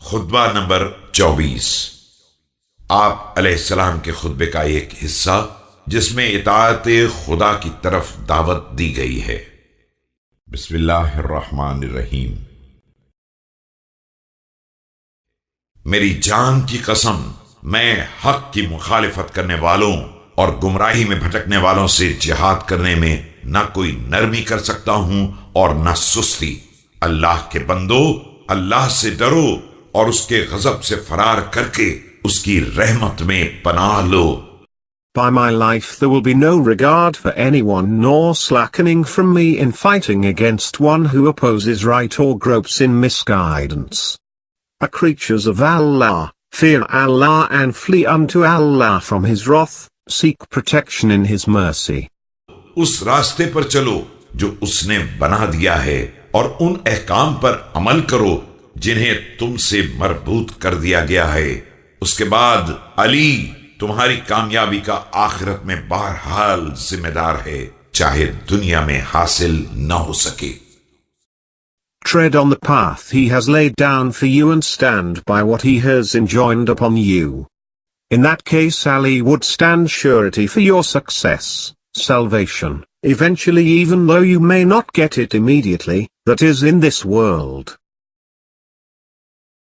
खुतबा number 24। आप अलैहिस्सलाम के खुतबे का एक हिस्सा जिसमें इताअत खुदा की तरफ दावत दी गई है। बिस्मिल्लाहिर्रहमानिर्रहीम। मेरी जान की कसम, मैं हक की मुखालिफत करने वालों और गुमराही में भटकने वालों से जिहाद करने में ना कोई नरमी कर सकता हूं और ना सुस्ती। अल्लाह के बंदो, अल्लाह से डरो और उसके गजब से फरार करके उसकी रहमत में पनाह लो। By my life there will be no regard for anyone nor slackening from me in fighting against one who opposes right or gropes in misguidance. A creatures of Allah, fear Allah and flee unto Allah from his wrath, seek protection in his mercy. उस रास्ते पर चलो जो उसने बना दिया है और उन अहकाम पर अमल करो जिन्हें तुमसे मरबूत कर दिया गया है। उसके बाद अली तुम्हारी कामयाबी का आखिरत में बहरहाल जिम्मेदार है, चाहे दुनिया में हासिल न हो सके। Tread on the path he has laid down for you and stand by what he has enjoined upon you. In that case Ali would stand surety for your success, salvation, eventually, even though you may not get it immediately, that is in this world.